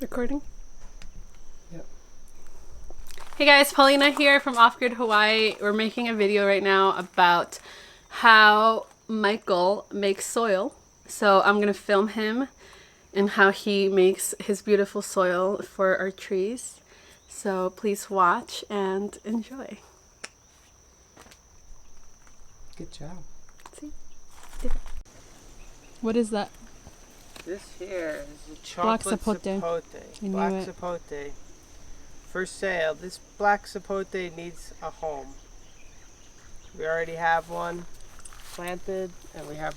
Recording? Yep. Hey guys, Paulina here from Off Grid Hawaii. We're making a video right now about how Michael makes soil. So I'm gonna film him and how he makes his beautiful soil for our trees. So please watch and enjoy. Good job. See? What is that? This here is a Black chocolate Sapote. Sapote. Black Sapote. For sale. This black Sapote needs a home. We already have one planted and we have...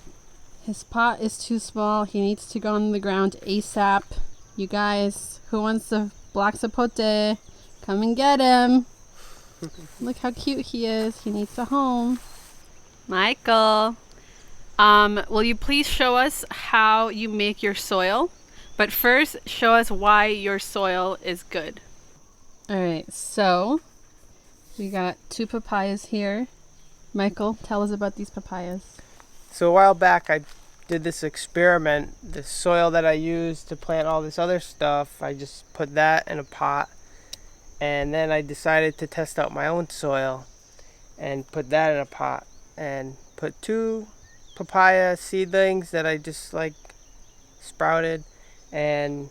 His pot is too small. He needs to go on the ground ASAP. You guys, who wants the black Sapote? Come and get him. Look how cute he is. He needs a home. Michael, will you please show us how you make your soil? But first, show us why your soil is good. All right, so we got 2 papayas here. Michael, tell us about these papayas. So a while back I did this experiment. The soil that I used to plant all this other stuff, I just put that in a pot. And then I decided to test out my own soil and put that in a pot. And put 2 papaya seedlings that I just like sprouted, and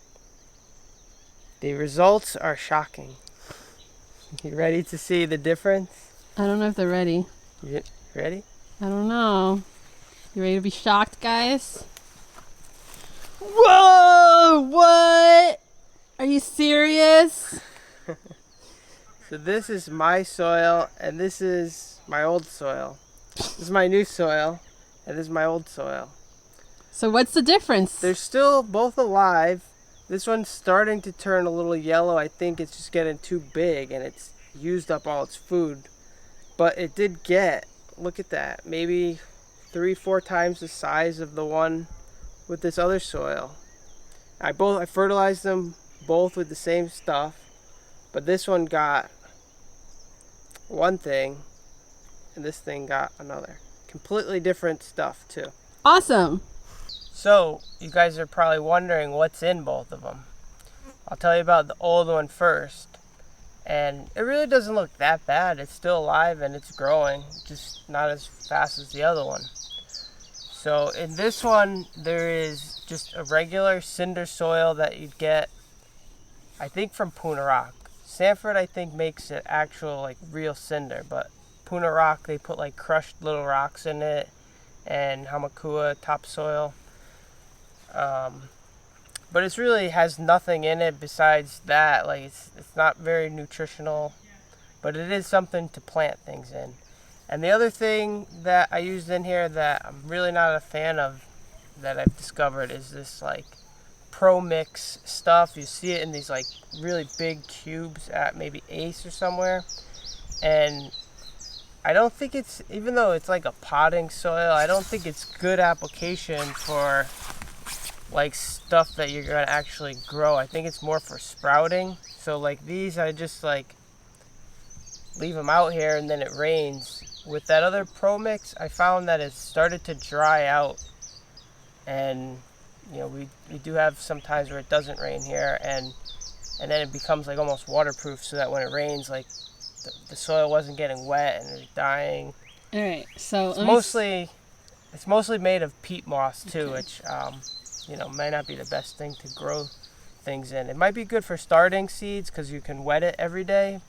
the results are shocking. You ready to see the difference? I don't know if they're ready. You ready? I don't know. You ready to be shocked, guys? Whoa! What? Are you serious? So this is my soil and this is my old soil. This is my new soil and this is my old soil. So what's the difference? They're still both alive. This one's starting to turn a little yellow. I think it's just getting too big and it's used up all its food. But it did get, look at that, maybe 3-4 times the size of the one with this other soil. I fertilized them both with the same stuff, but this one got one thing and this thing got another. Completely different stuff too. Awesome. So you guys are probably wondering what's in both of them. I'll tell you about the old one first. And it really doesn't look that bad. It's still alive and it's growing, just not as fast as the other one. So in this one, there is just a regular cinder soil that you'd get, I think, from Puna Rock. Sanford, I think, makes it actual, like, real cinder, but Puna Rock, they put, like, crushed little rocks in it, and Hamakawa topsoil. But it really has nothing in it besides that. Like, it's not very nutritional, but it is something to plant things in. And the other thing that I used in here that I'm really not a fan of, that I've discovered, is this, like, Pro Mix stuff. You see it in these, like, really big cubes at maybe Ace or somewhere. And I don't think it's, even though it's like a potting soil, I don't think it's good application for like stuff that you're gonna actually grow. I think it's more for sprouting. So like these, I just like leave them out here and then it rains. With that other Pro Mix, I found that it started to dry out, and you know, we do have some times where it doesn't rain here, and then it becomes like almost waterproof, so that when it rains, like the soil wasn't getting wet and it's dying. All right, so it's mostly made of peat moss too, which you know, might not be the best thing to grow things in. It might be good for starting seeds because you can wet it every day,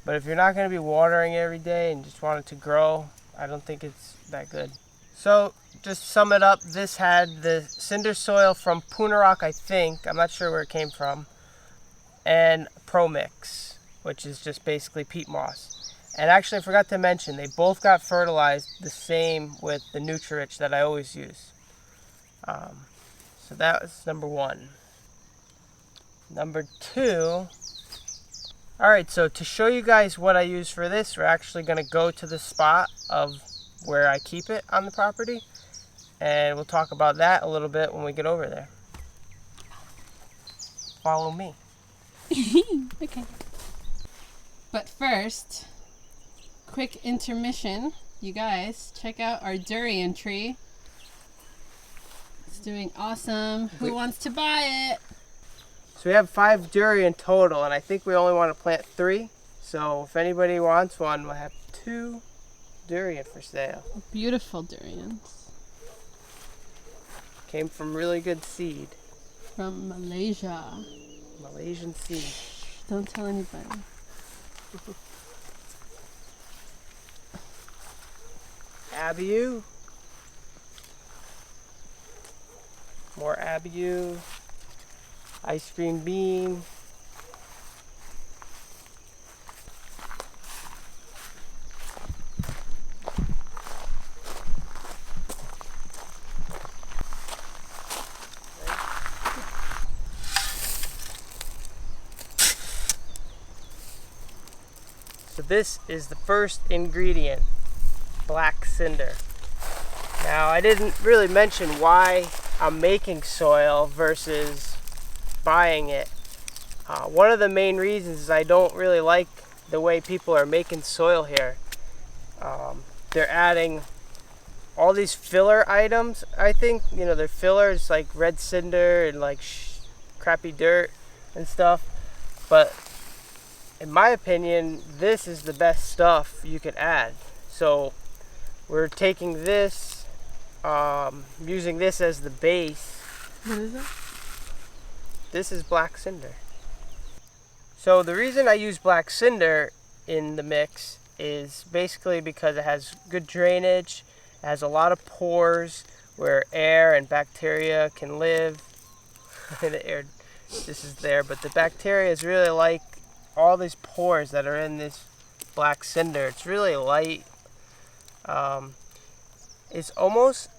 but if you're not going to be watering it every day and just want it to grow, I don't think it's that good. So just to sum it up, this had the cinder soil from Puna Rock, I think. I'm not sure where it came from, and Pro Mix, which is just basically peat moss. And actually, I forgot to mention, they both got fertilized the same with the Nutri-Rich that I always use. So that was number 1. Number 2, alright, so to show you guys what I use for this, we're actually going to go to the spot of where I keep it on the property, and we'll talk about that a little bit when we get over there. Follow me. Okay. But first, quick intermission. You guys, check out our durian tree. It's doing awesome. Who wants to buy it? So we have 5 durian total, and I think we only want to plant 3. So if anybody wants one, we'll have 2 durian for sale. Beautiful durians. Came from really good seed. From Malaysia. Malaysian seed. Don't tell anybody. Abiu. More Abiu. Ice cream bean. So this is the first ingredient, black cinder. Now I didn't really mention why I'm making soil versus buying it. One of the main reasons is I don't really like the way people are making soil here. They're adding all these filler items, I think. You know, they're fillers like red cinder and like crappy dirt and stuff. But in my opinion, this is the best stuff you could add. So we're taking this, using this as the base. What is it? This is black cinder. So the reason I use black cinder in the mix is basically because it has good drainage, it has a lot of pores where air and bacteria can live. The air, this is there, but the bacteria is really like all these pores that are in this black cinder. It's really light. It's almost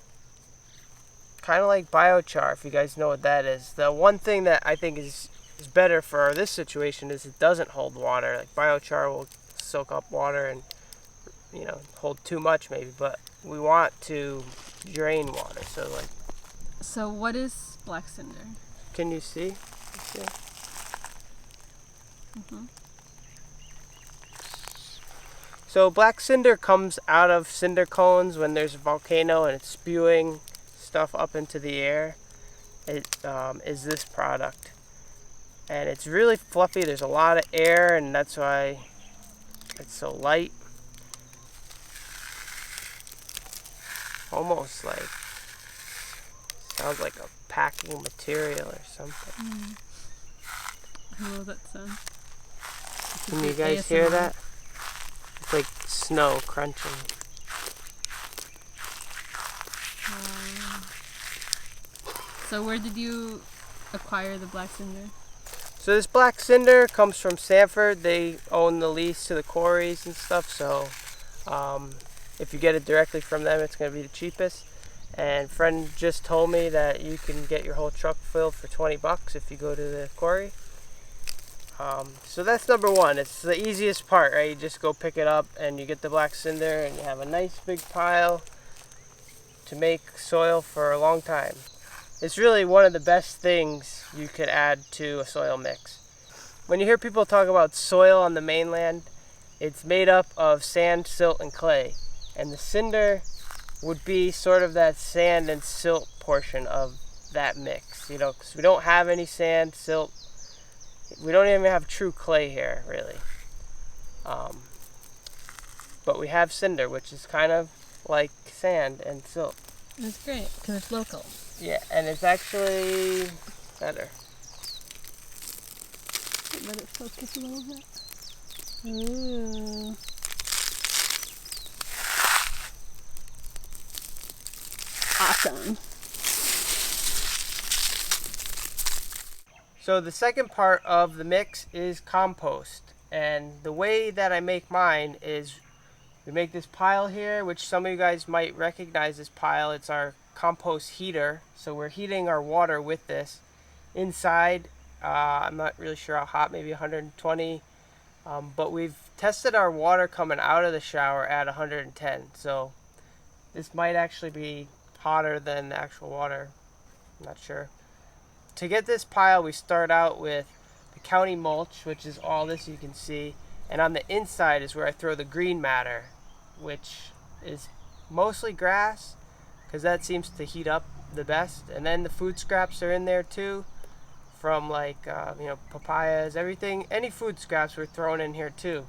kind of like biochar, if you guys know what that is. The one thing that I think is better for this situation is it doesn't hold water. Like biochar will soak up water and, you know, hold too much maybe, but we want to drain water. So what is black cinder? Can you see? Yeah. Mm-hmm. So black cinder comes out of cinder cones when there's a volcano and it's spewing stuff up into the air. It is this product. And it's really fluffy. There's a lot of air, and that's why it's so light. Almost like, sounds like a packing material or something. Mm. I love that sound. Can you guys hear that? It's like snow crunching. So where did you acquire the black cinder? So this black cinder comes from Sanford. They own the lease to the quarries and stuff, so if you get it directly from them, it's going to be the cheapest. And friend just told me that you can get your whole truck filled for $20 if you go to the quarry. So that's number one. It's the easiest part, right? You just go pick it up and you get the black cinder and you have a nice big pile to make soil for a long time. It's really one of the best things you could add to a soil mix. When you hear people talk about soil on the mainland, it's made up of sand, silt, and clay. And the cinder would be sort of that sand and silt portion of that mix, you know, because we don't have any sand, silt. We don't even have true clay here, really. But we have cinder, which is kind of like sand and silt. That's great, because it's local. Yeah, and it's actually better. Let it focus a little bit. Ooh. Awesome. So the second part of the mix is compost. And the way that I make mine is we make this pile here, which some of you guys might recognize this pile. It's our compost heater. So we're heating our water with this. Inside, I'm not really sure how hot, maybe 120. But we've tested our water coming out of the shower at 110. So this might actually be hotter than the actual water. I'm not sure. To get this pile, we start out with the county mulch, which is all this you can see. And on the inside is where I throw the green matter, which is mostly grass, because that seems to heat up the best. And then the food scraps are in there too. from like, you know, papayas, everything, any food scraps were thrown in here too.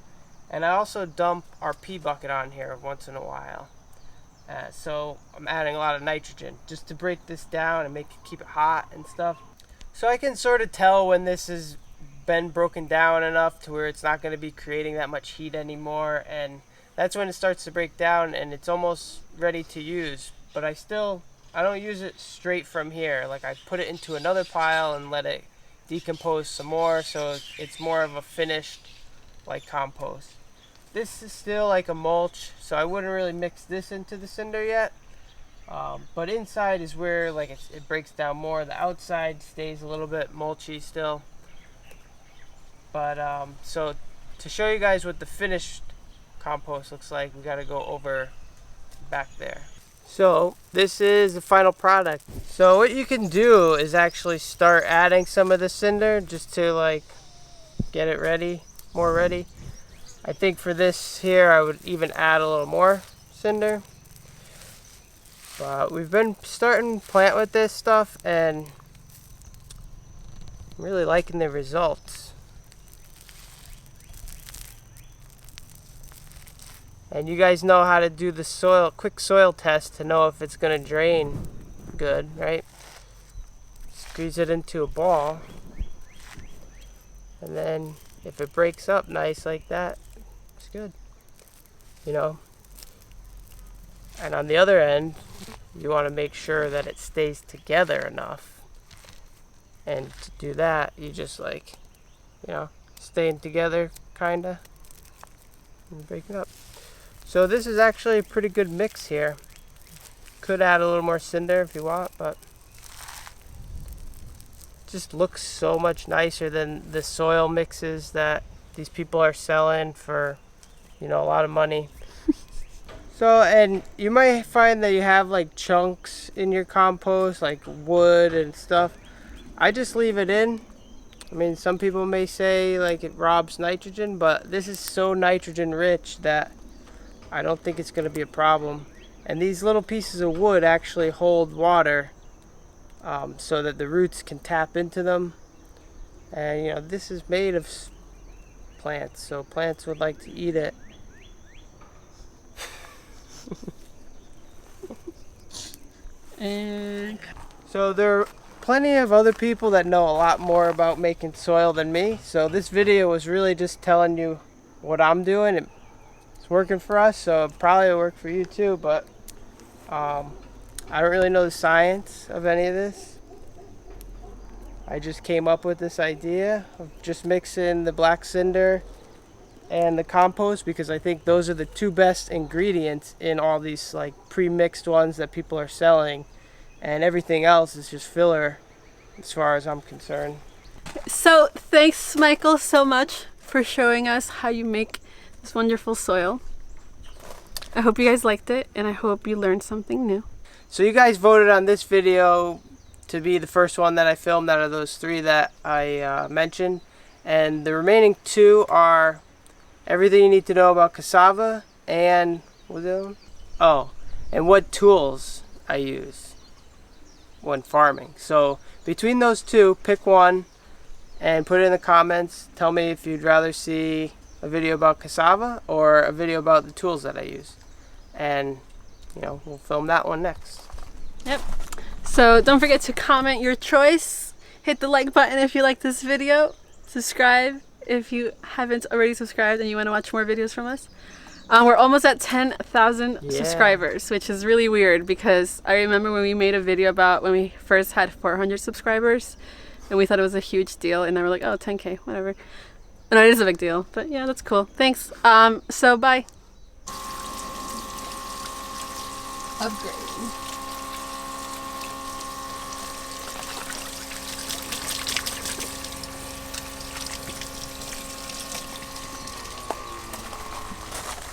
And I also dump our pea bucket on here once in a while. So I'm adding a lot of nitrogen just to break this down and keep it hot and stuff. So I can sort of tell when this has been broken down enough to where it's not going to be creating that much heat anymore, and that's when it starts to break down and it's almost ready to use. But I don't use it straight from here. Like, I put it into another pile and let it decompose some more, so it's more of a finished like compost. This is still like a mulch, so I wouldn't really mix this into the cinder yet. But inside is where like it breaks down more. The outside stays a little bit mulchy still. But so to show you guys what the finished compost looks like, we got to go over back there. So this is the final product. So what you can do is actually start adding some of the cinder just to like get it ready, more ready. I think for this here I would even add a little more cinder. But we've been starting to plant with this stuff and I'm really liking the results. And you guys know how to do the quick soil test to know if it's going to drain good, right? Squeeze it into a ball. And then if it breaks up nice like that, it's good. You know? And on the other end, you want to make sure that it stays together enough. And to do that, you just like, you know, staying together, kinda, and break it up. So this is actually a pretty good mix here. Could add a little more cinder if you want, but it just looks so much nicer than the soil mixes that these people are selling for, you know, a lot of money. So, and you might find that you have like chunks in your compost, like wood and stuff. I just leave it in. I mean, some people may say like it robs nitrogen, but this is so nitrogen rich that I don't think it's going to be a problem. And these little pieces of wood actually hold water so that the roots can tap into them. And you know, this is made of plants, so plants would like to eat it. And so there are plenty of other people that know a lot more about making soil than me. So this video was really just telling you what I'm doing. It's working for us, so it probably will work for you too, but I don't really know the science of any of this. I just came up with this idea of just mixing the black cinder and the compost because I think those are the two best ingredients in all these like pre-mixed ones that people are selling, and everything else is just filler as far as I'm concerned. so thanks, Michael, so much for showing us how you make this wonderful soil. I hope you guys liked it, and I hope you learned something new. So you guys voted on this video to be the first one that I filmed out of those three that I mentioned, and the remaining two are everything you need to know about cassava and what's the other one? Oh, and what tools I use when farming. So between those two, pick one and put it in the comments. Tell me if you'd rather see a video about cassava or a video about the tools that I use, and you know, we'll film that one next. Yep. So don't forget to comment your choice, hit the like button if you like this video, subscribe if you haven't already subscribed and you want to watch more videos from us. We're almost at 10,000 subscribers, which is really weird because I remember when we made a video about when we first had 400 subscribers and we thought it was a huge deal, and then we're like, oh, 10K, whatever. And it is a big deal, but yeah, that's cool. Thanks. So bye. Upgrade.